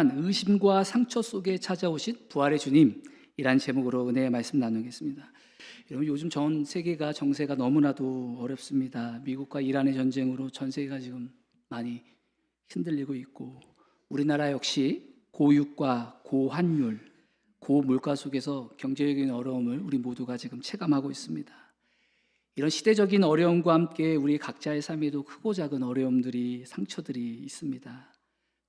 의심과 상처 속에 찾아오신 부활의 주님이란 제목으로 은혜의 말씀 나누겠습니다. 여러분, 요즘 전 세계가 정세가 너무나도 어렵습니다. 미국과 이란의 전쟁으로 전 세계가 지금 많이 흔들리고 있고, 우리나라 역시 고유가 고환율, 고물가 속에서 경제적인 어려움을 우리 모두가 지금 체감하고 있습니다. 이런 시대적인 어려움과 함께 우리 각자의 삶에도 크고 작은 어려움들이, 상처들이 있습니다.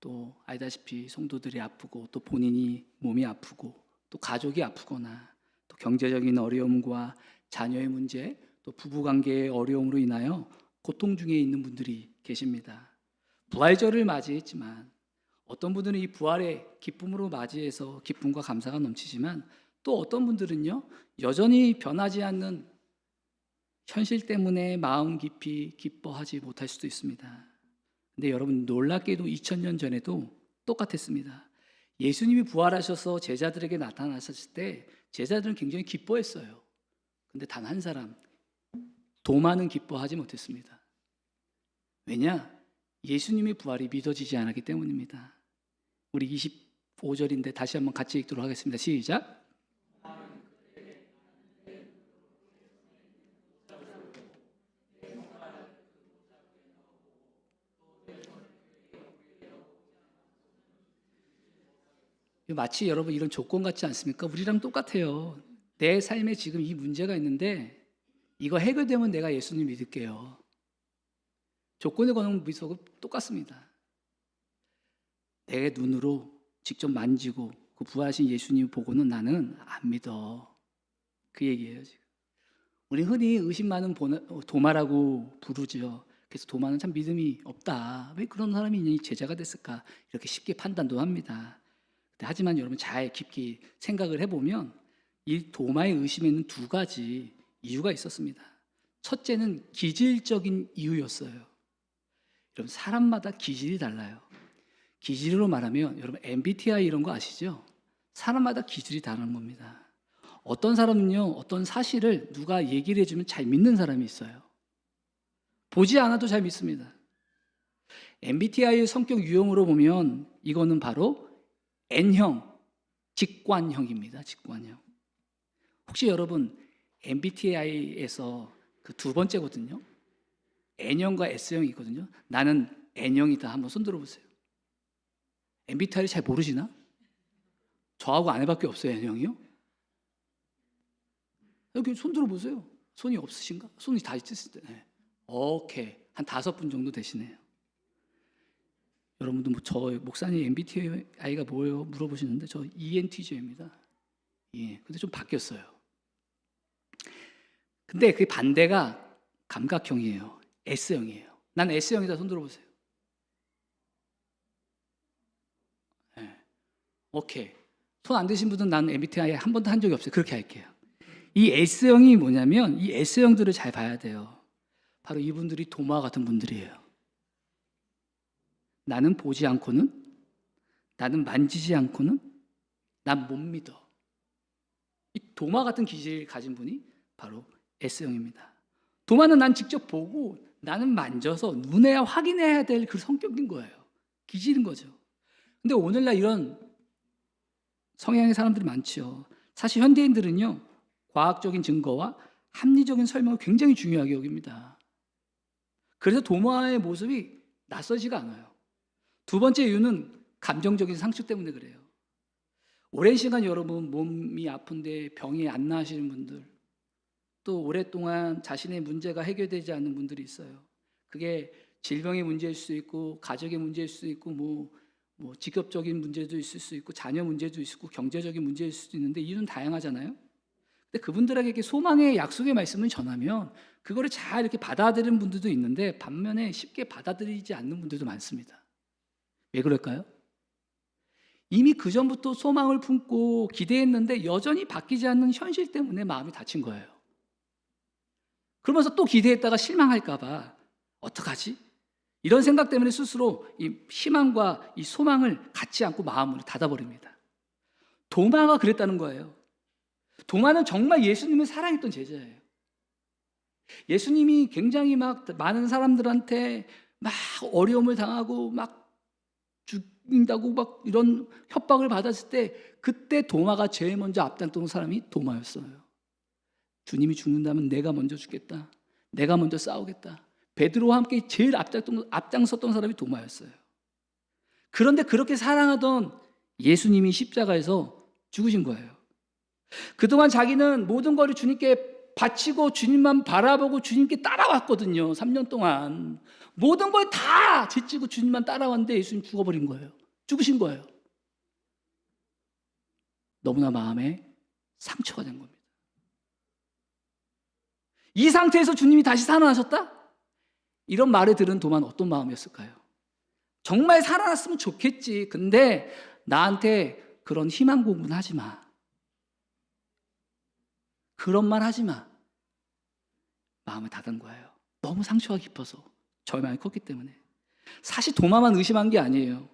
또 알다시피 성도들이 아프고, 또 본인이 몸이 아프고, 또 가족이 아프거나, 또 경제적인 어려움과 자녀의 문제, 또 부부관계의 어려움으로 인하여 고통 중에 있는 분들이 계십니다. 부활절을 맞이했지만 어떤 분들은 이 부활의 기쁨으로 맞이해서 기쁨과 감사가 넘치지만, 또 어떤 분들은요, 여전히 변하지 않는 현실 때문에 마음 깊이 기뻐하지 못할 수도 있습니다. 근데 여러분, 놀랍게도 2000년 전에도 똑같았습니다. 예수님이 부활하셔서 제자들에게 나타나셨을 때 제자들은 굉장히 기뻐했어요. 근데 단 한 사람, 도마는 기뻐하지 못했습니다. 왜냐? 예수님의 부활이 믿어지지 않았기 때문입니다. 우리 25절인데 다시 한번 같이 읽도록 하겠습니다. 시작. 마치 여러분 이런 조건 같지 않습니까? 우리랑 똑같아요. 내 삶에 지금 이 문제가 있는데 이거 해결되면 내가 예수님 믿을게요. 조건을 거는 미소가 똑같습니다. 내 눈으로 직접 만지고 그 부활하신 예수님 보고는 나는 안 믿어. 그 얘기예요, 지금. 우리 흔히 의심 많은 도마라고 부르죠. 그래서 도마는 참 믿음이 없다. 왜 그런 사람이 있니? 제자가 됐을까? 이렇게 쉽게 판단도 합니다. 하지만 여러분, 잘 깊이 생각을 해보면 이 도마의 의심에는 두 가지 이유가 있었습니다. 첫째는 기질적인 이유였어요. 여러분, 사람마다 기질이 달라요. 기질로 말하면 여러분 MBTI 이런 거 아시죠? 사람마다 기질이 다른 겁니다. 어떤 사람은요, 어떤 사실을 누가 얘기를 해주면 잘 믿는 사람이 있어요. 보지 않아도 잘 믿습니다. MBTI의 성격 유형으로 보면 이거는 바로 N형, 직관형입니다. 직관형. 혹시 여러분 MBTI에서 그 두 번째거든요. N형과 S형이 있거든요. 나는 N형이다. 한번 손 들어보세요. MBTI를 잘 모르시나? 저하고 아내밖에 없어요. N형이요? 여기 손 들어보세요. 손이 없으신가? 손이 다 있으실 때. 네. 오케이. 한 5분 정도 되시네요. 여러분도 저 목사님 MBTI가 뭐예요? 물어보시는데 저 ENTJ입니다. 예. 근데 좀 바뀌었어요. 근데 그 반대가 감각형이에요. S형이에요. 난 S형이다. 손 들어보세요. 네. 오케이. 손 안 드신 분은 난 MBTI 한 번도 한 적이 없어요. 그렇게 할게요. 이 S형이 뭐냐면 이 S형들을 잘 봐야 돼요. 바로 이분들이 도마 같은 분들이에요. 나는 보지 않고는, 나는 만지지 않고는 난 못 믿어. 이 도마 같은 기질을 가진 분이 바로 S형입니다. 도마는 난 직접 보고 나는 만져서 눈에 확인해야 될 그 성격인 거예요. 기질인 거죠. 근데 오늘날 이런 성향의 사람들이 많죠. 사실 현대인들은요, 과학적인 증거와 합리적인 설명을 굉장히 중요하게 여깁니다. 그래서 도마의 모습이 낯설지가 않아요. 두 번째 이유는 감정적인 상처 때문에 그래요. 오랜 시간 여러분 몸이 아픈데 병이 안 나으시는 분들, 또 오랫동안 자신의 문제가 해결되지 않는 분들이 있어요. 그게 질병의 문제일 수 있고, 가족의 문제일 수 있고, 뭐 직업적인 문제도 있을 수 있고, 자녀 문제도 있고, 경제적인 문제일 수도 있는데 이유는 다양하잖아요. 근데 그분들에게 소망의 약속의 말씀을 전하면 그거를 잘 이렇게 받아들이는 분들도 있는데, 반면에 쉽게 받아들이지 않는 분들도 많습니다. 왜 그럴까요? 이미 그 전부터 소망을 품고 기대했는데 여전히 바뀌지 않는 현실 때문에 마음이 다친 거예요. 그러면서 또 기대했다가 실망할까 봐 어떡하지? 이런 생각 때문에 스스로 이 희망과 이 소망을 갖지 않고 마음을 닫아버립니다. 도마가 그랬다는 거예요. 도마는 정말 예수님을 사랑했던 제자예요. 예수님이 굉장히 막 많은 사람들한테 막 어려움을 당하고 막 죽인다고 막 이런 협박을 받았을 때 그때 도마가 제일 먼저 앞장섰던 사람이 도마였어요. 주님이 죽는다면 내가 먼저 죽겠다. 내가 먼저 싸우겠다. 베드로와 함께 제일 앞장섰던 사람이 도마였어요. 그런데 그렇게 사랑하던 예수님이 십자가에서 죽으신 거예요. 그동안 자기는 모든 것을 주님께 바치고 주님만 바라보고 주님께 따라왔거든요. 3년 동안 모든 걸 다 제치고 주님만 따라왔는데 예수님 죽어버린 거예요. 죽으신 거예요. 너무나 마음에 상처가 된 겁니다. 이 상태에서 주님이 다시 살아나셨다? 이런 말을 들은 도마는 어떤 마음이었을까요? 정말 살아났으면 좋겠지. 근데 나한테 그런 희망 고문 하지 마. 그런 말 하지 마. 마음을 닫은 거예요. 너무 상처가 깊어서, 절망이 컸기 때문에. 사실 도마만 의심한 게 아니에요.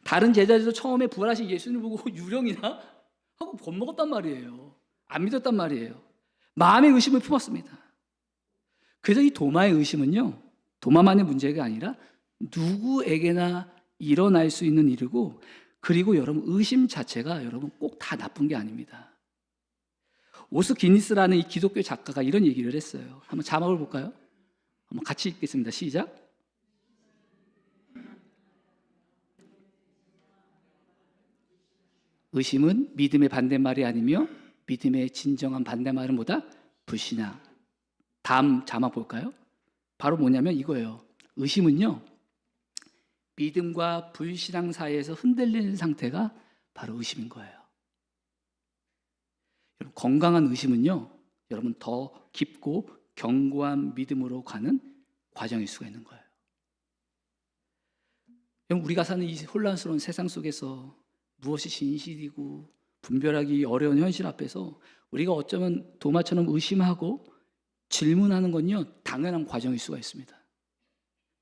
다른 제자들도 처음에 부활하신 예수님을 보고 유령이나 하고 겁먹었단 말이에요. 안 믿었단 말이에요. 마음의 의심을 품었습니다. 그래서 이 도마의 의심은요, 도마만의 문제가 아니라 누구에게나 일어날 수 있는 일이고, 그리고 여러분 의심 자체가 여러분 꼭 다 나쁜 게 아닙니다. 오스 기니스라는 이 기독교 작가가 이런 얘기를 했어요. 한번 자막을 볼까요? 한번 같이 읽겠습니다. 시작. 의심은 믿음의 반대말이 아니며 믿음의 진정한 반대말은 뭐다? 불신앙. 다음 자막 볼까요? 바로 뭐냐면 이거예요. 의심은요, 믿음과 불신앙 사이에서 흔들리는 상태가 바로 의심인 거예요. 여러분, 건강한 의심은요, 여러분 더 깊고 견고한 믿음으로 가는 과정일 수가 있는 거예요. 여러분, 우리가 사는 이 혼란스러운 세상 속에서 무엇이 진실이고 분별하기 어려운 현실 앞에서 우리가 어쩌면 도마처럼 의심하고 질문하는 건요, 당연한 과정일 수가 있습니다.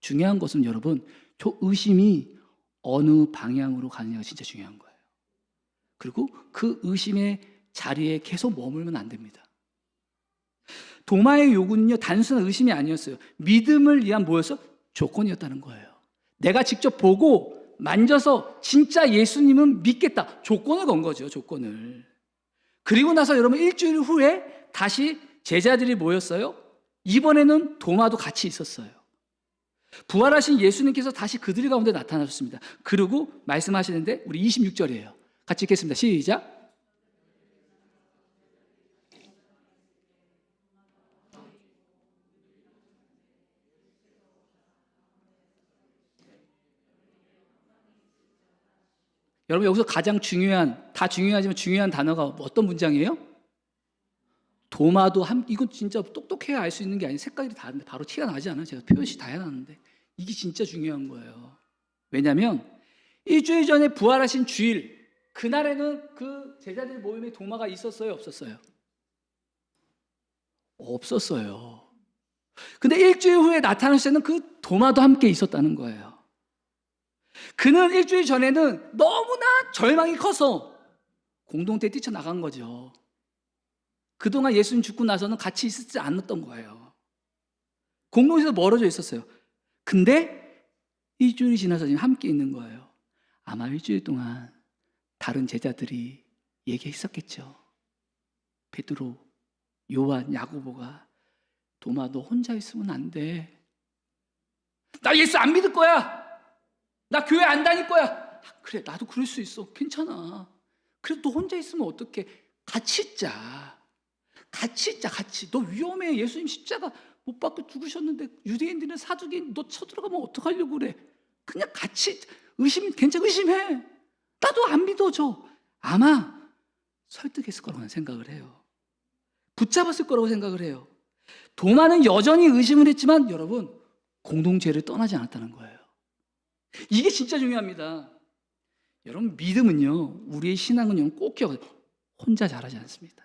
중요한 것은 여러분, 저 의심이 어느 방향으로 가느냐가 진짜 중요한 거예요. 그리고 그 의심의 자리에 계속 머물면 안 됩니다. 도마의 요구는요, 단순한 의심이 아니었어요. 믿음을 위한 뭐였어? 조건이었다는 거예요. 내가 직접 보고 만져서 진짜 예수님은 믿겠다. 조건을 건 거죠, 조건을. 그리고 나서 여러분 일주일 후에 다시 제자들이 모였어요. 이번에는 도마도 같이 있었어요. 부활하신 예수님께서 다시 그들 가운데 나타나셨습니다. 그리고 말씀하시는데 우리 26절이에요. 같이 읽겠습니다. 시작. 여러분 여기서 가장 중요한, 다 중요하지만 중요한 단어가 어떤 문장이에요? 도마도 이건 진짜 똑똑해야 알 수 있는 게 아니에요. 색깔이 다른데 바로 티가 나지 않아요. 제가 표현이 다 해놨는데 이게 진짜 중요한 거예요. 왜냐하면 일주일 전에 부활하신 주일, 그날에는 그 제자들 모임에 도마가 있었어요, 없었어요? 없었어요. 근데 일주일 후에 나타났을 때는 그 도마도 함께 있었다는 거예요. 그는 일주일 전에는 너무나 절망이 커서 공동체에 뛰쳐나간 거죠. 그동안 예수님 죽고 나서는 같이 있지 않았던 거예요. 공동체에서 멀어져 있었어요. 근데 일주일이 지나서 지금 함께 있는 거예요. 아마 일주일 동안 다른 제자들이 얘기했었겠죠. 베드로, 요한, 야고보가 도마 너 혼자 있으면 안 돼. 나 예수 안 믿을 거야. 나 교회 안 다닐 거야. 그래, 나도 그럴 수 있어. 괜찮아. 그래도 너 혼자 있으면 어떡해. 같이 있자. 같이 있자, 같이. 너 위험해. 예수님 십자가 못 박고 죽으셨는데 유대인들은 사두개인 너 쳐들어가면 어떡하려고 그래. 그냥 같이 괜찮아, 의심해. 나도 안 믿어줘. 아마 설득했을 거라고 생각을 해요. 붙잡았을 거라고 생각을 해요. 도마는 여전히 의심을 했지만 여러분, 공동체를 떠나지 않았다는 거예요. 이게 진짜 중요합니다. 여러분, 믿음은요, 우리의 신앙은요, 꼭 기억하세요. 혼자 잘하지 않습니다.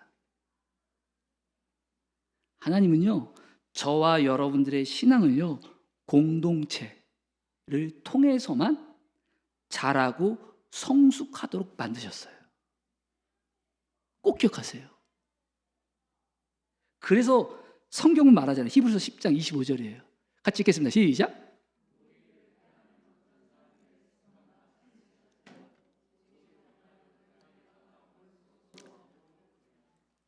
하나님은요, 저와 여러분들의 신앙을요, 공동체를 통해서만 자라고 성숙하도록 만드셨어요. 꼭 기억하세요. 그래서 성경은 말하잖아요. 히브리서 10장 25절이에요. 같이 읽겠습니다. 시작.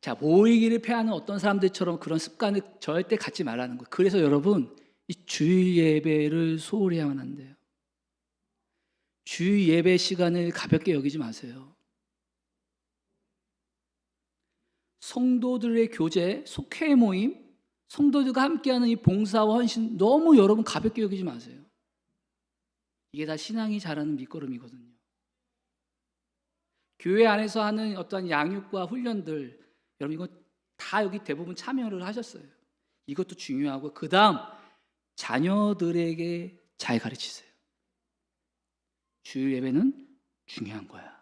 자, 모이기를 패하는 어떤 사람들처럼 그런 습관을 절대 갖지 말라는 거예요. 그래서 여러분, 이 주일 예배를 소홀히 하면 안 돼요. 주일 예배 시간을 가볍게 여기지 마세요. 성도들의 교제, 속회 모임, 성도들과 함께하는 이 봉사와 헌신 너무 여러분 가볍게 여기지 마세요. 이게 다 신앙이 자라는 밑거름이거든요. 교회 안에서 하는 어떠한 양육과 훈련들, 여러분 이거 다 여기 대부분 참여를 하셨어요. 이것도 중요하고, 그 다음 자녀들에게 잘 가르치세요. 주일 예배는 중요한 거야.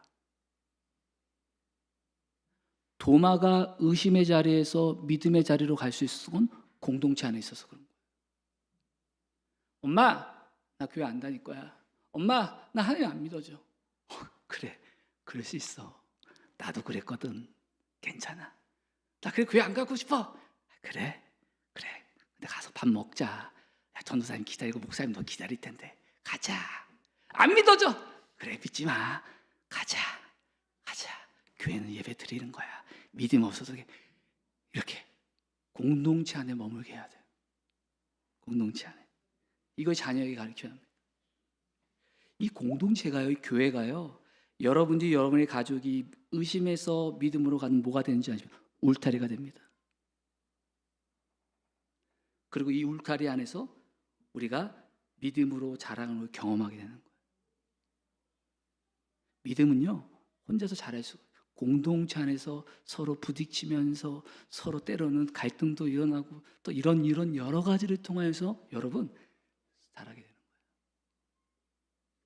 도마가 의심의 자리에서 믿음의 자리로 갈 수 있었던 건 공동체 안에 있어서 그런 거예요. 엄마, 나 교회 안 다닐 거야. 엄마, 나 하나님 안 믿어져. 그래, 그럴 수 있어. 나도 그랬거든. 괜찮아. 나 그래 교회 안 가고 싶어. 그래. 근데 가서 밥 먹자. 야, 전도사님 기다리고 목사님 너 기다릴 텐데. 가자. 안 믿어져. 그래, 믿지 마. 가자. 교회는 예배 드리는 거야. 믿음 없어도 이렇게 공동체 안에 머물게 해야 돼요. 공동체 안에. 이걸 자녀에게 가르쳐야 합니다. 이 공동체가요, 이 교회가요, 여러분들이 여러분의 가족이 의심에서 믿음으로 가는 뭐가 되는지 아시면 울타리가 됩니다. 그리고 이 울타리 안에서 우리가 믿음으로 자라는 걸 경험하게 되는 거예요. 믿음은요, 혼자서 잘할 수가 없어요. 공동체 안에서 서로 부딪히면서 서로 때로는 갈등도 일어나고 또 이런 여러 가지를 통해서 여러분 자라게 되는 거예요.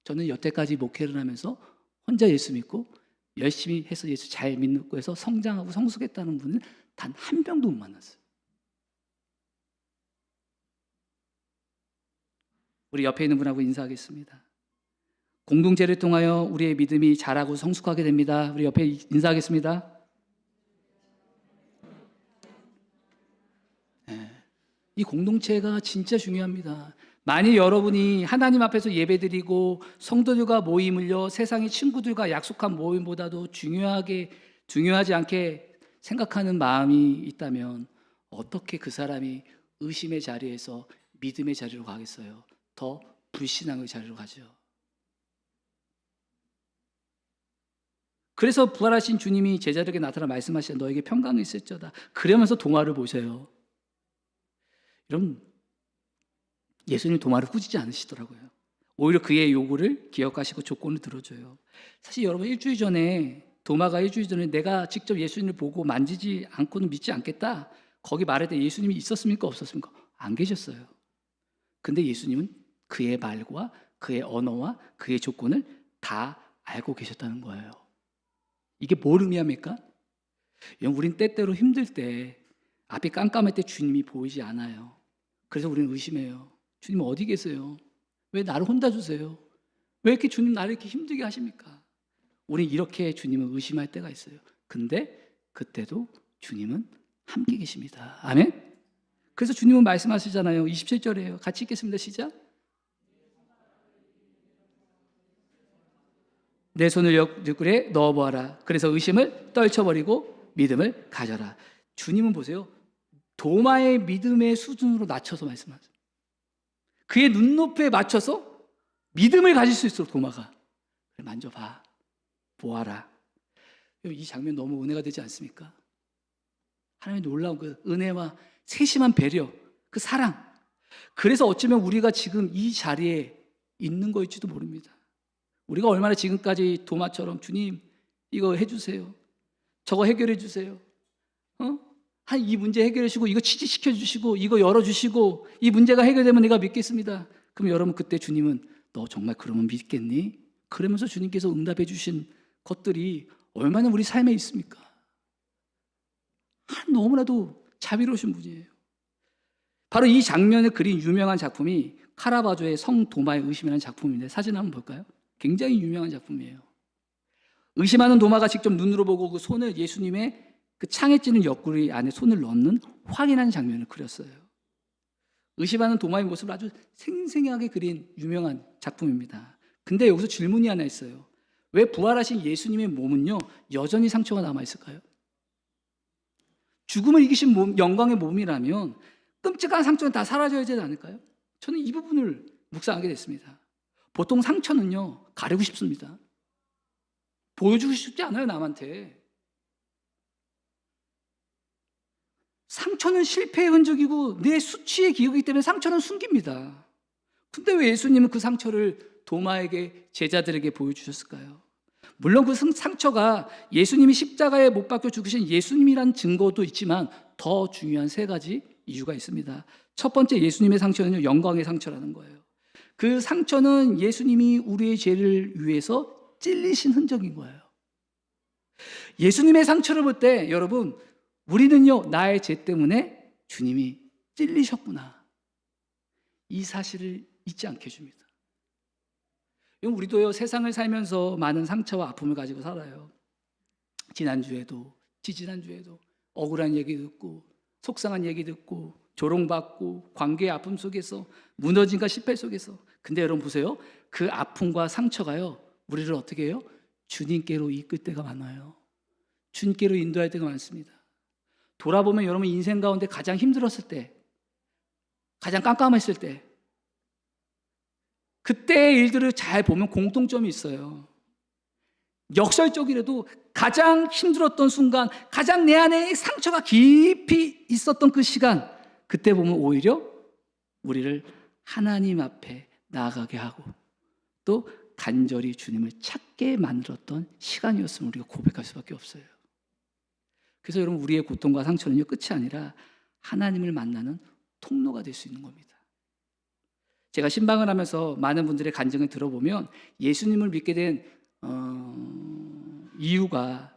저는 여태까지 목회를 하면서 혼자 예수 믿고 열심히 해서 예수 잘 믿고 해서 성장하고 성숙했다는 분은 단 한 명도 못 만났어요. 우리 옆에 있는 분하고 인사하겠습니다. 공동체를 통하여 우리의 믿음이 자라고 성숙하게 됩니다. 우리 옆에 인사하겠습니다. 네. 이 공동체가 진짜 중요합니다. 만일 여러분이 하나님 앞에서 예배드리고 성도들과 모임을요, 세상의 친구들과 약속한 모임보다도 중요하지 않게 생각하는 마음이 있다면 어떻게 그 사람이 의심의 자리에서 믿음의 자리로 가겠어요? 더 불신앙의 자리로 가죠. 그래서 부활하신 주님이 제자들에게 나타나 말씀하시자 너에게 평강이 있을지어다. 그러면서 도마를 보세요. 여러분, 예수님 도마를 꾸짖지 않으시더라고요. 오히려 그의 요구를 기억하시고 조건을 들어줘요. 사실 여러분, 도마가 일주일 전에 내가 직접 예수님을 보고 만지지 않고는 믿지 않겠다, 거기 말할 때 예수님이 있었습니까? 없었습니까? 안 계셨어요. 근데 예수님은 그의 말과 그의 언어와 그의 조건을 다 알고 계셨다는 거예요. 이게 뭘 의미합니까? 우린 때때로 힘들 때, 앞이 깜깜할 때 주님이 보이지 않아요. 그래서 우리는 의심해요. 주님 어디 계세요? 왜 나를 혼자 주세요? 왜 이렇게 주님 나를 이렇게 힘들게 하십니까? 우린 이렇게 주님을 의심할 때가 있어요. 근데 그때도 주님은 함께 계십니다. 아멘? 그래서 주님은 말씀하시잖아요. 27절이에요. 같이 읽겠습니다. 시작. 내 손을 옆구리에 넣어보아라. 그래서 의심을 떨쳐버리고 믿음을 가져라. 주님은 보세요. 도마의 믿음의 수준으로 낮춰서 말씀하세요. 그의 눈높이에 맞춰서 믿음을 가질 수 있도록 도마가. 만져봐. 보아라. 이 장면 너무 은혜가 되지 않습니까? 하나님의 놀라운 그 은혜와 세심한 배려, 그 사랑. 그래서 어쩌면 우리가 지금 이 자리에 있는 거일지도 모릅니다. 우리가 얼마나 지금까지 도마처럼 주님 이거 해주세요, 저거 해결해 주세요, 이 문제 해결해 주시고 이거 취직시켜 주시고 이거 열어주시고 이 문제가 해결되면 내가 믿겠습니다. 그럼 여러분, 그때 주님은 너 정말 그러면 믿겠니? 그러면서 주님께서 응답해 주신 것들이 얼마나 우리 삶에 있습니까? 너무나도 자비로우신 분이에요. 바로 이 장면을 그린 유명한 작품이 카라바조의 성 도마의 의심이라는 작품인데, 사진 한번 볼까요? 굉장히 유명한 작품이에요. 의심하는 도마가 직접 눈으로 보고 그 손을 예수님의 그 창에 찌는 옆구리 안에 손을 넣는 확인하는 장면을 그렸어요. 의심하는 도마의 모습을 아주 생생하게 그린 유명한 작품입니다. 근데 여기서 질문이 하나 있어요. 왜 부활하신 예수님의 몸은요 여전히 상처가 남아있을까요? 죽음을 이기신 몸, 영광의 몸이라면 끔찍한 상처는 다 사라져야 되지 않을까요? 저는 이 부분을 묵상하게 됐습니다. 보통 상처는요, 가리고 싶습니다. 보여주고 싶지 않아요, 남한테. 상처는 실패의 흔적이고 내 수치의 기억이기 때문에 상처는 숨깁니다. 근데 왜 예수님은 그 상처를 도마에게, 제자들에게 보여주셨을까요? 물론 그 상처가 예수님이 십자가에 못 박혀 죽으신 예수님이란 증거도 있지만 더 중요한 세 가지 이유가 있습니다. 첫 번째, 예수님의 상처는 영광의 상처라는 거예요. 그 상처는 예수님이 우리의 죄를 위해서 찔리신 흔적인 거예요. 예수님의 상처를 볼 때 여러분, 우리는요, 나의 죄 때문에 주님이 찔리셨구나, 이 사실을 잊지 않게 해줍니다. 우리도요, 세상을 살면서 많은 상처와 아픔을 가지고 살아요. 지난주에도 지지난주에도 억울한 얘기 듣고 속상한 얘기 듣고 조롱받고 관계의 아픔 속에서 무너짐과 실패 속에서. 근데 여러분 보세요, 그 아픔과 상처가요, 우리를 어떻게 해요? 주님께로 이끌 때가 많아요. 주님께로 인도할 때가 많습니다. 돌아보면 여러분 인생 가운데 가장 힘들었을 때, 가장 깜깜했을 때, 그때의 일들을 잘 보면 공통점이 있어요. 역설적이라도 가장 힘들었던 순간, 가장 내 안에 상처가 깊이 있었던 그 시간, 그때 보면 오히려 우리를 하나님 앞에 나아가게 하고 또 간절히 주님을 찾게 만들었던 시간이었음을 우리가 고백할 수밖에 없어요. 그래서 여러분, 우리의 고통과 상처는요, 끝이 아니라 하나님을 만나는 통로가 될 수 있는 겁니다. 제가 신방을 하면서 많은 분들의 간증을 들어보면 예수님을 믿게 된 이유가,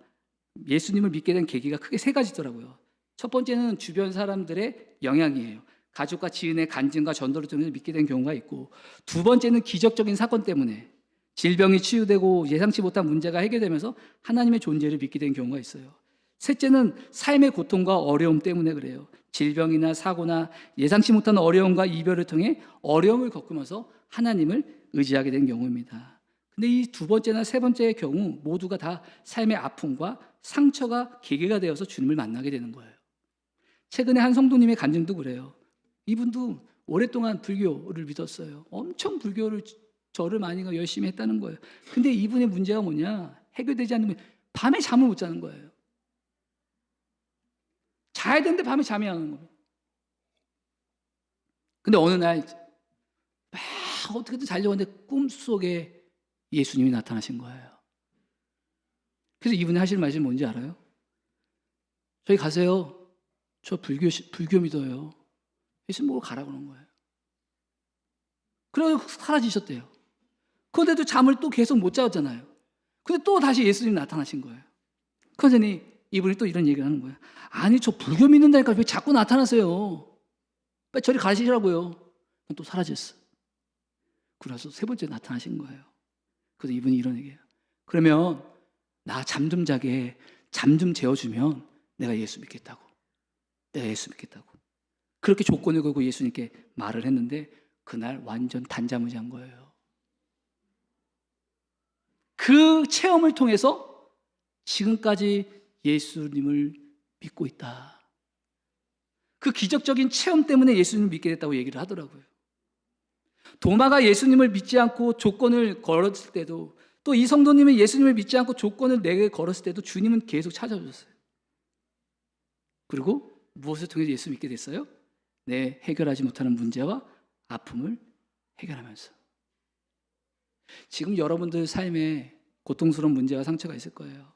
예수님을 믿게 된 계기가 크게 세 가지더라고요. 첫 번째는 주변 사람들의 영향이에요. 가족과 지인의 간증과 전도를 통해서 믿게 된 경우가 있고, 두 번째는 기적적인 사건 때문에 질병이 치유되고 예상치 못한 문제가 해결되면서 하나님의 존재를 믿게 된 경우가 있어요. 셋째는 삶의 고통과 어려움 때문에 그래요. 질병이나 사고나 예상치 못한 어려움과 이별을 통해 어려움을 겪으면서 하나님을 의지하게 된 경우입니다. 근데 이 두 번째나 세 번째의 경우 모두가 다 삶의 아픔과 상처가 계기가 되어서 주님을 만나게 되는 거예요. 최근에 한 성도님의 간증도 그래요. 이분도 오랫동안 불교를 믿었어요. 엄청 불교를, 절을 많이 열심히 했다는 거예요. 근데 이분의 문제가 뭐냐, 해결되지 않으면 밤에 잠을 못 자는 거예요. 자야 되는데 밤에 잠이 안 오는 거예요. 근데 어느 날 막 어떻게든 자려고 하는데 꿈속에 예수님이 나타나신 거예요. 그래서 이분이 하실 말씀이 뭔지 알아요? 저기 가세요. 저 불교 믿어요. 예수님 보고 가라고 그러는 거예요. 그래서 사라지셨대요. 그런데도 잠을 또 계속 못 자잖아요. 근데 또 다시 예수님이 나타나신 거예요. 그러더니 이분이 또 이런 얘기를 하는 거예요. 아니, 저 불교 믿는다니까 왜 자꾸 나타나세요? 빨리 저리 가시라고요. 또 사라졌어. 그래서 세 번째 나타나신 거예요. 그래서 이분이 이런 얘기예요. 그러면 나 잠 좀 자게, 잠 좀 재워주면 내가 예수 믿겠다고. 내가 예수 믿겠다고. 그렇게 조건을 걸고 예수님께 말을 했는데 그날 완전 단잠을 잔 거예요. 그 체험을 통해서 지금까지 예수님을 믿고 있다. 그 기적적인 체험 때문에 예수님을 믿게 됐다고 얘기를 하더라고요. 도마가 예수님을 믿지 않고 조건을 걸었을 때도, 또 이 성도님이 예수님을 믿지 않고 조건을 내게 걸었을 때도 주님은 계속 찾아주셨어요. 그리고 무엇을 통해서 예수 믿게 됐어요? 내 해결하지 못하는 문제와 아픔을 해결하면서. 지금 여러분들 삶에 고통스러운 문제와 상처가 있을 거예요.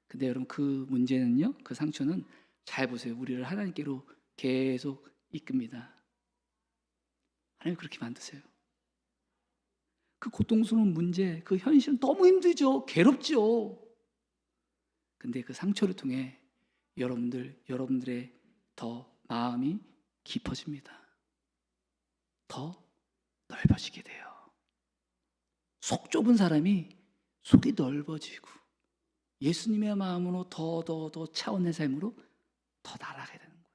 근데 여러분, 그 문제는요, 그 상처는 잘 보세요. 우리를 하나님께로 계속 이끕니다. 하나님 그렇게 만드세요. 그 고통스러운 문제, 그 현실은 너무 힘들죠. 괴롭죠. 근데 그 상처를 통해 여러분들의 더 마음이 깊어집니다. 더 넓어지게 돼요. 속 좁은 사람이 속이 넓어지고 예수님의 마음으로 더 차원의 삶으로 더 날아가게 되는 거예요.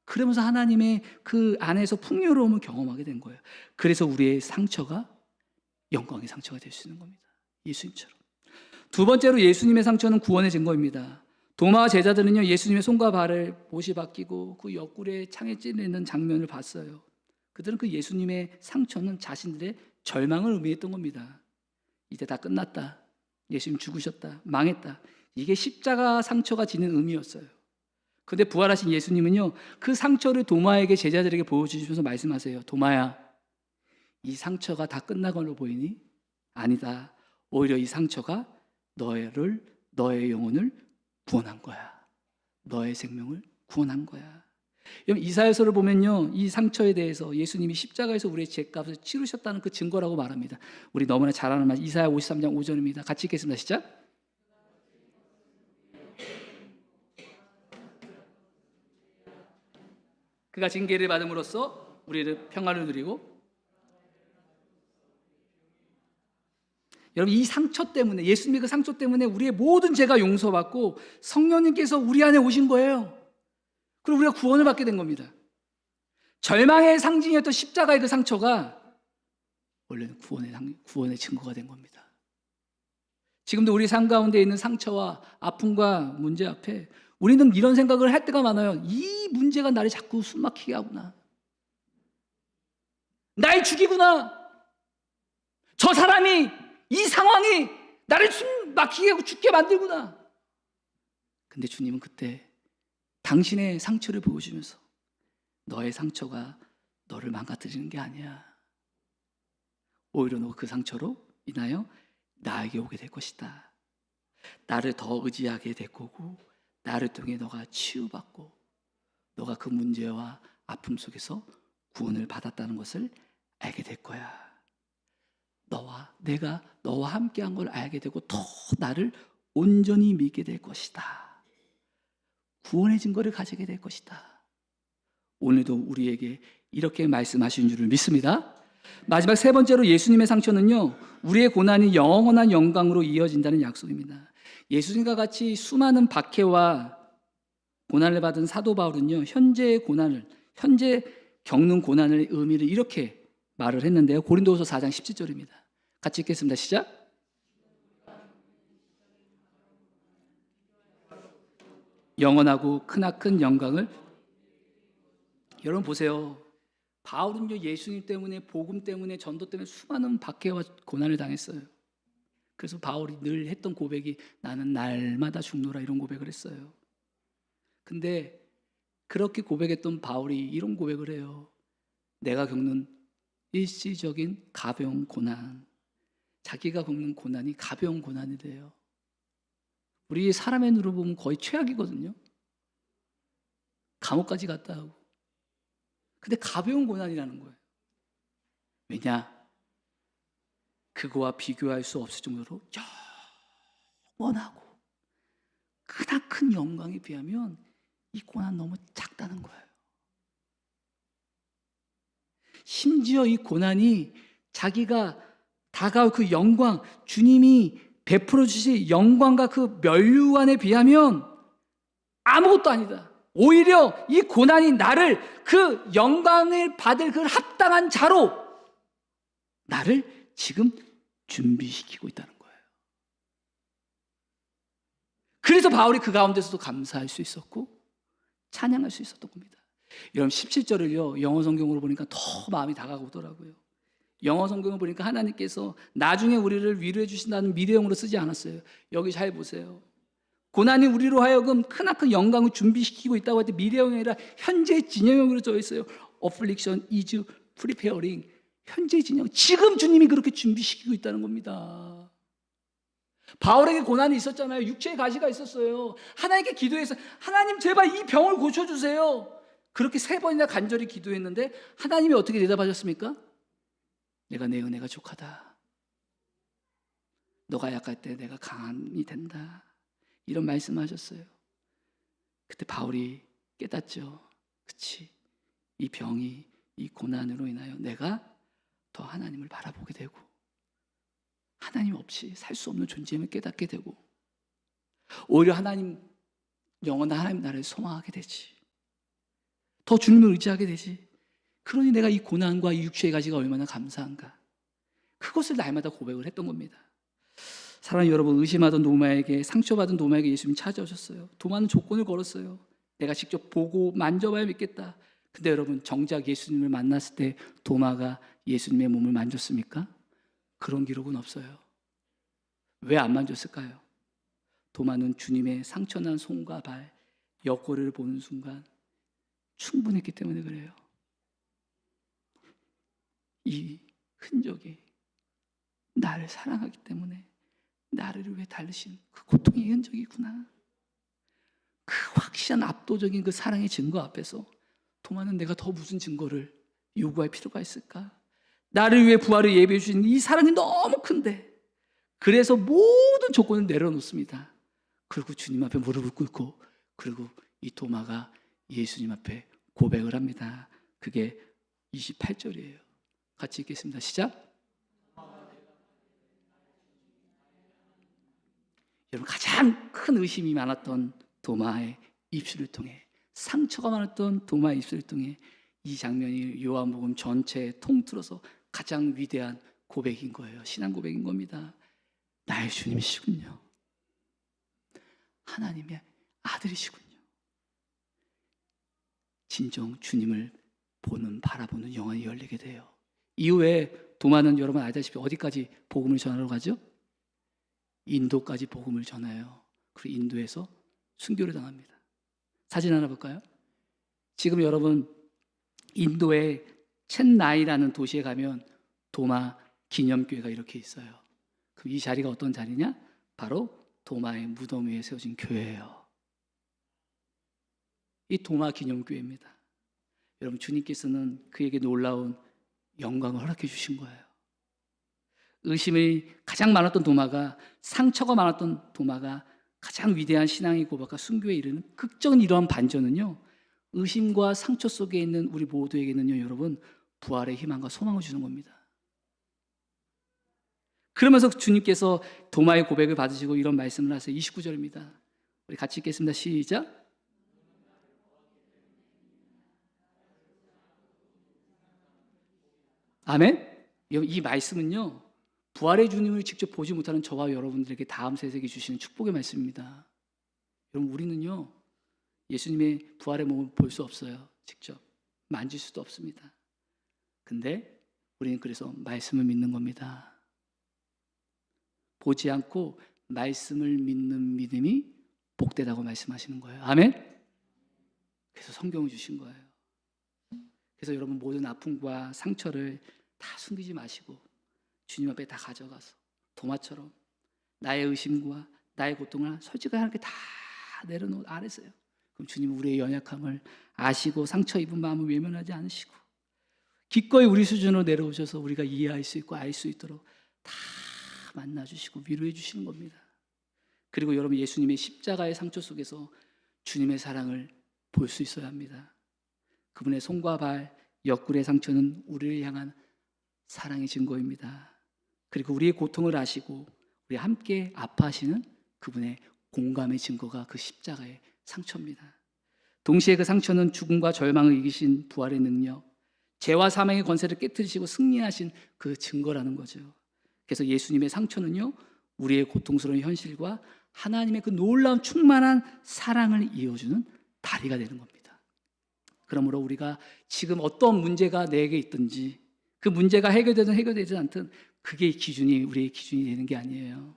그러면서 하나님의 그 안에서 풍요로움을 경험하게 된 거예요. 그래서 우리의 상처가 영광의 상처가 될 수 있는 겁니다. 예수님처럼. 두 번째로 예수님의 상처는 구원의 증거입니다. 도마와 제자들은요, 예수님의 손과 발을 못이 박히고 그 옆구리에 창에 찔리는 장면을 봤어요. 그들은 그 예수님의 상처는 자신들의 절망을 의미했던 겁니다. 이제 다 끝났다. 예수님 죽으셨다. 망했다. 이게 십자가 상처가 지닌 의미였어요. 그런데 부활하신 예수님은요, 그 상처를 도마에게, 제자들에게 보여주시면서 말씀하세요. 도마야, 이 상처가 다 끝난 걸로 보이니? 아니다. 오히려 이 상처가 너의 영혼을 구원한 거야. 너의 생명을 구원한 거야. 여러분, 이사야서를 보면요, 이 상처에 대해서 예수님이 십자가에서 우리의 죄값을 치르셨다는 그 증거라고 말합니다. 우리 너무나 잘 아는 말, 이사야 53장 5절입니다. 같이 읽겠습니다. 시작. 그가 징계를 받음으로써 우리를 평화를 누리고, 여러분, 이 상처 때문에, 예수님의 그 상처 때문에 우리의 모든 죄가 용서받고 성령님께서 우리 안에 오신 거예요. 그리고 우리가 구원을 받게 된 겁니다. 절망의 상징이었던 십자가의 그 상처가 원래는 구원의 증거가 된 겁니다. 지금도 우리 삶 가운데 있는 상처와 아픔과 문제 앞에 우리는 이런 생각을 할 때가 많아요. 이 문제가 나를 자꾸 숨막히게 하구나. 날 죽이구나. 저 사람이, 이 상황이 나를 숨막히게 하고 죽게 만들구나. 근데 주님은 그때 당신의 상처를 보여주면서 너의 상처가 너를 망가뜨리는 게 아니야. 오히려 너 그 상처로 인하여 나에게 오게 될 것이다. 나를 더 의지하게 될 거고, 나를 통해 너가 치유받고 너가 그 문제와 아픔 속에서 구원을 받았다는 것을 알게 될 거야. 내가 너와 함께한 걸 알게 되고 더 나를 온전히 믿게 될 것이다. 구원의 증거를 가지게 될 것이다. 오늘도 우리에게 이렇게 말씀하신 줄을 믿습니다. 마지막 세 번째로 예수님의 상처는요, 우리의 고난이 영원한 영광으로 이어진다는 약속입니다. 예수님과 같이 수많은 박해와 고난을 받은 사도 바울은요, 현재 겪는 고난의 의미를 이렇게 말을 했는데요. 고린도후서 4장 17절입니다. 같이 읽겠습니다. 시작. 영원하고 크나큰 영광을. 여러분 보세요. 바울은요, 예수님 때문에, 복음 때문에, 전도 때문에 수많은 박해와 고난을 당했어요. 그래서 바울이 늘 했던 고백이 나는 날마다 죽노라, 이런 고백을 했어요. 근데 그렇게 고백했던 바울이 이런 고백을 해요. 내가 겪는 일시적인 가벼운 고난, 자기가 겪는 고난이 가벼운 고난이 돼요. 우리 사람의 눈으로 보면 거의 최악이거든요. 감옥까지 갔다 하고. 근데 가벼운 고난이라는 거예요. 왜냐? 그거와 비교할 수 없을 정도로 영원하고 크나큰 영광에 비하면 이 고난 너무 작다는 거예요. 심지어 이 고난이 자기가 다가올 그 영광, 주님이 베풀어 주실 영광과 그 면류관에 비하면 아무것도 아니다. 오히려 이 고난이 나를 그 영광을 받을 그 합당한 자로 나를 지금 준비시키고 있다는 거예요. 그래서 바울이 그 가운데서도 감사할 수 있었고 찬양할 수 있었던 겁니다. 여러분 17절을요, 영어 성경으로 보니까 더 마음이 다가오더라고요. 영어 성경을 보니까 하나님께서 나중에 우리를 위로해 주신다는 미래형으로 쓰지 않았어요. 여기 잘 보세요. 고난이 우리로 하여금 크나큰 영광을 준비시키고 있다고 할 때 미래형이 아니라 현재 진행형으로 써 있어요. Affliction is preparing. 현재 진행. 지금 주님이 그렇게 준비시키고 있다는 겁니다. 바울에게 고난이 있었잖아요. 육체의 가시가 있었어요. 하나님께 기도해서 하나님 제발 이 병을 고쳐주세요. 그렇게 3번이나 간절히 기도했는데 하나님이 어떻게 대답하셨습니까? 내가 내 은혜가 족하다. 너가 약할 때 내가 강함이 된다. 이런 말씀하셨어요. 그때 바울이 깨닫죠. 그치, 이 병이, 이 고난으로 인하여 내가 더 하나님을 바라보게 되고 하나님 없이 살 수 없는 존재임을 깨닫게 되고 오히려 영원한 하나님 나라를 소망하게 되지. 더 주님을 의지하게 되지. 그러니 내가 이 고난과 이 육체의 가시가 얼마나 감사한가. 그것을 날마다 고백을 했던 겁니다. 사랑하는 여러분, 의심하던 도마에게, 상처받은 도마에게 예수님이 찾아오셨어요. 도마는 조건을 걸었어요. 내가 직접 보고 만져봐야 믿겠다. 근데 여러분, 정작 예수님을 만났을 때 도마가 예수님의 몸을 만졌습니까? 그런 기록은 없어요. 왜 안 만졌을까요? 도마는 주님의 상처난 손과 발, 옆구리를 보는 순간 충분했기 때문에 그래요. 이 흔적이 나를 사랑하기 때문에 나를 위해 달리신 그 고통의 흔적이구나. 그 확실한 압도적인 그 사랑의 증거 앞에서 도마는 내가 더 무슨 증거를 요구할 필요가 있을까? 나를 위해 부활을 예비해 주신 이 사랑이 너무 큰데, 그래서 모든 조건을 내려놓습니다. 그리고 주님 앞에 무릎을 꿇고, 그리고 이 도마가 예수님 앞에 고백을 합니다. 그게 28절이에요. 같이 읽겠습니다. 시작. 여러분, 가장 큰 의심이 많았던 도마의 입술을 통해, 상처가 많았던 도마의 입술을 통해 이 장면이 요한복음 전체에 통틀어서 가장 위대한 고백인 거예요. 신앙 고백인 겁니다. 나의 주님이시군요. 하나님의 아들이시군요. 진정 주님을 바라보는 영혼이 열리게 돼요. 이후에 도마는 여러분 알다시피 어디까지 복음을 전하러 가죠? 인도까지 복음을 전해요. 그리고 인도에서 순교를 당합니다. 사진 하나 볼까요? 지금 여러분, 인도의 첸나이라는 도시에 가면 도마 기념교회가 이렇게 있어요. 그럼 이 자리가 어떤 자리냐? 바로 도마의 무덤 위에 세워진 교회예요. 이 도마 기념교회입니다. 여러분, 주님께서는 그에게 놀라운 영광을 허락해 주신 거예요. 의심이 가장 많았던 도마가, 상처가 많았던 도마가 가장 위대한 신앙의 고백과 순교에 이르는 극적인 이러한 반전은요, 의심과 상처 속에 있는 우리 모두에게는요, 여러분, 부활의 희망과 소망을 주는 겁니다. 그러면서 주님께서 도마의 고백을 받으시고 이런 말씀을 하세요. 29절입니다. 우리 같이 읽겠습니다. 시작. 아멘. 이 말씀은요, 부활의 주님을 직접 보지 못하는 저와 여러분들에게 다음 세대에게 주시는 축복의 말씀입니다. 여러분, 우리는요, 예수님의 부활의 몸을 볼 수 없어요. 직접 만질 수도 없습니다. 근데 우리는 그래서 말씀을 믿는 겁니다. 보지 않고 말씀을 믿는 믿음이 복되다고 말씀하시는 거예요. 아멘. 그래서 성경을 주신 거예요. 그래서 여러분, 모든 아픔과 상처를 다 숨기지 마시고 주님 앞에 다 가져가서 도마처럼 나의 의심과 나의 고통을 솔직하게 하나님께 다 내려놓은 아래서요. 그럼 주님은 우리의 연약함을 아시고 상처 입은 마음을 외면하지 않으시고 기꺼이 우리 수준으로 내려오셔서 우리가 이해할 수 있고 알 수 있도록 다 만나주시고 위로해 주시는 겁니다. 그리고 여러분, 예수님의 십자가의 상처 속에서 주님의 사랑을 볼 수 있어야 합니다. 그분의 손과 발, 옆구리의 상처는 우리를 향한 사랑의 증거입니다. 그리고 우리의 고통을 아시고 우리 함께 아파하시는 그분의 공감의 증거가 그 십자가의 상처입니다. 동시에 그 상처는 죽음과 절망을 이기신 부활의 능력, 죄와 사망의 권세를 깨뜨리시고 승리하신 그 증거라는 거죠. 그래서 예수님의 상처는요, 우리의 고통스러운 현실과 하나님의 그 놀라운 충만한 사랑을 이어주는 다리가 되는 겁니다. 그러므로 우리가 지금 어떤 문제가 내게 있든지 그 문제가 해결되든 해결되지 않든 그게 우리의 기준이 되는 게 아니에요.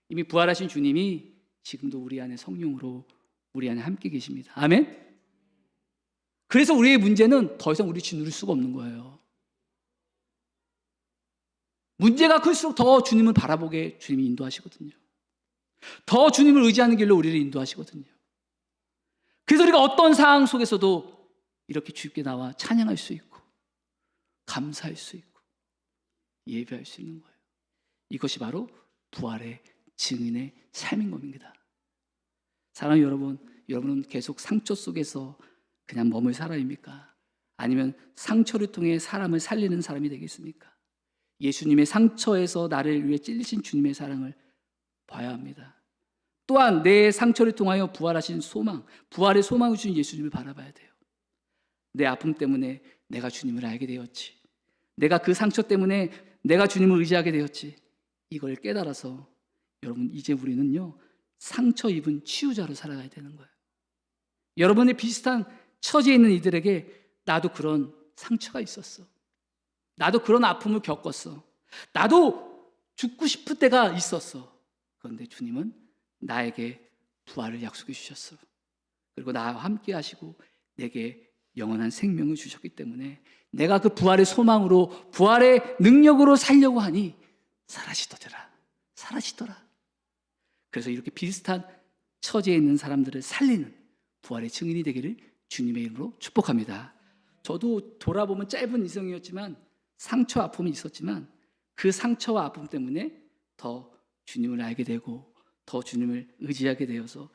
이미 부활하신 주님이 지금도 우리 안에 성령으로 우리 안에 함께 계십니다. 아멘? 그래서 우리의 문제는 더 이상 우리 짓누를 수가 없는 거예요. 문제가 클수록 더 주님을 바라보게 주님이 인도하시거든요. 더 주님을 의지하는 길로 우리를 인도하시거든요. 그래서 우리가 어떤 상황 속에서도 이렇게 주님께 나와 찬양할 수 있고 감사할 수 있고 예배할 수 있는 거예요. 이것이 바로 부활의 증인의 삶인 겁니다. 사랑하는 여러분, 여러분은 계속 상처 속에서 그냥 머물 사람입니까? 아니면 상처를 통해 사람을 살리는 사람이 되겠습니까? 예수님의 상처에서 나를 위해 찔리신 주님의 사랑을 봐야 합니다. 또한 내 상처를 통하여 부활하신 소망, 부활의 소망을 주신 예수님을 바라봐야 돼요. 내 아픔 때문에 내가 주님을 알게 되었지, 내가 그 상처 때문에 내가 주님을 의지하게 되었지, 이걸 깨달아서 여러분, 이제 우리는요, 상처 입은 치유자로 살아가야 되는 거예요. 여러분의 비슷한 처지에 있는 이들에게 나도 그런 상처가 있었어. 나도 그런 아픔을 겪었어. 나도 죽고 싶을 때가 있었어. 그런데 주님은 나에게 부활을 약속해 주셨어. 그리고 나와 함께 하시고 내게 영원한 생명을 주셨기 때문에 내가 그 부활의 소망으로, 부활의 능력으로 살려고 하니 사라지더라. 그래서 이렇게 비슷한 처지에 있는 사람들을 살리는 부활의 증인이 되기를 주님의 이름으로 축복합니다. 저도 돌아보면 짧은 인생이었지만 상처, 아픔이 있었지만 그 상처와 아픔 때문에 더 주님을 알게 되고 더 주님을 의지하게 되어서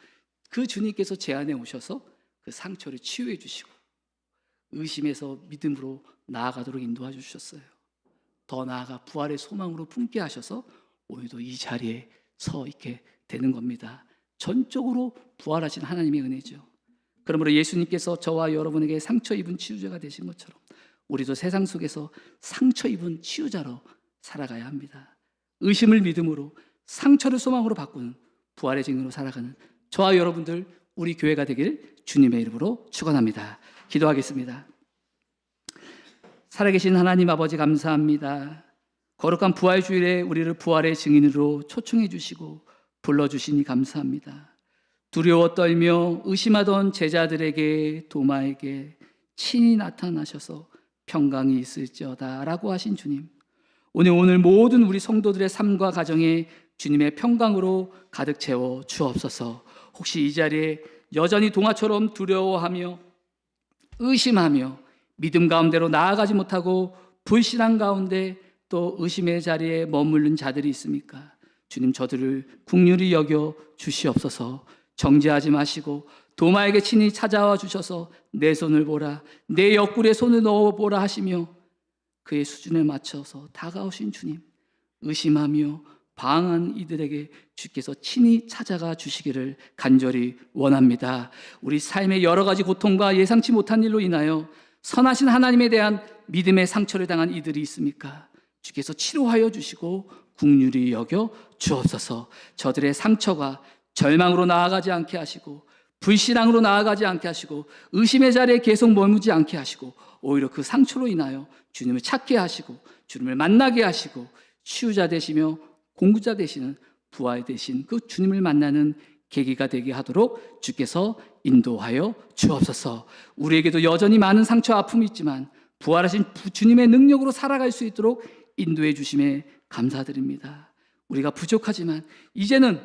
그 주님께서 제 안에 오셔서 그 상처를 치유해 주시고 의심에서 믿음으로 나아가도록 인도해 주셨어요. 더 나아가 부활의 소망으로 품게 하셔서 오늘도 이 자리에 서 있게 되는 겁니다. 전적으로 부활하신 하나님의 은혜죠. 그러므로 예수님께서 저와 여러분에게 상처 입은 치유자가 되신 것처럼 우리도 세상 속에서 상처 입은 치유자로 살아가야 합니다. 의심을 믿음으로, 상처를 소망으로 바꾸는 부활의 증인으로 살아가는 저와 여러분들, 우리 교회가 되길 주님의 이름으로 축원합니다. 기도하겠습니다. 살아계신 하나님 아버지, 감사합니다. 거룩한 부활 주일에 우리를 부활의 증인으로 초청해 주시고 불러주시니 감사합니다. 두려워 떨며 의심하던 제자들에게, 도마에게 친히 나타나셔서 평강이 있을지어다 라고 하신 주님, 오늘 모든 우리 성도들의 삶과 가정에 주님의 평강으로 가득 채워 주옵소서. 혹시 이 자리에 여전히 동화처럼 두려워하며 의심하며 믿음 가운데로 나아가지 못하고 불신앙 가운데 또 의심의 자리에 머무른 자들이 있습니까? 주님, 저들을 긍휼히 여겨 주시옵소서. 정죄하지 마시고 도마에게 친히 찾아와 주셔서 내 손을 보라, 내 옆구리에 손을 넣어보라 하시며 그의 수준에 맞춰서 다가오신 주님, 의심하며 방황한 이들에게 주께서 친히 찾아가 주시기를 간절히 원합니다. 우리 삶의 여러 가지 고통과 예상치 못한 일로 인하여 선하신 하나님에 대한 믿음의 상처를 당한 이들이 있습니까? 주께서 치료하여 주시고 긍휼히 여겨 주옵소서. 저들의 상처가 절망으로 나아가지 않게 하시고 불신앙으로 나아가지 않게 하시고 의심의 자리에 계속 머무지 않게 하시고 오히려 그 상처로 인하여 주님을 찾게 하시고 주님을 만나게 하시고 치유자 되시며 공구자 되시는 부활 되신 그 주님을 만나는 계기가 되게 하도록 주께서 인도하여 주옵소서. 우리에게도 여전히 많은 상처와 아픔이 있지만 부활하신 주님의 능력으로 살아갈 수 있도록 인도해 주심에 감사드립니다. 우리가 부족하지만 이제는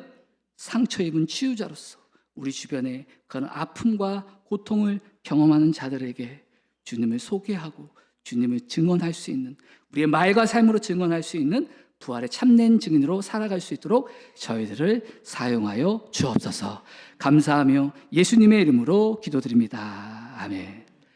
상처 입은 치유자로서 우리 주변에 그런 아픔과 고통을 경험하는 자들에게 주님을 소개하고 주님을 증언할 수 있는, 우리의 말과 삶으로 증언할 수 있는 부활의 참된 증인으로 살아갈 수 있도록 저희들을 사용하여 주옵소서. 감사하며 예수님의 이름으로 기도드립니다. 아멘.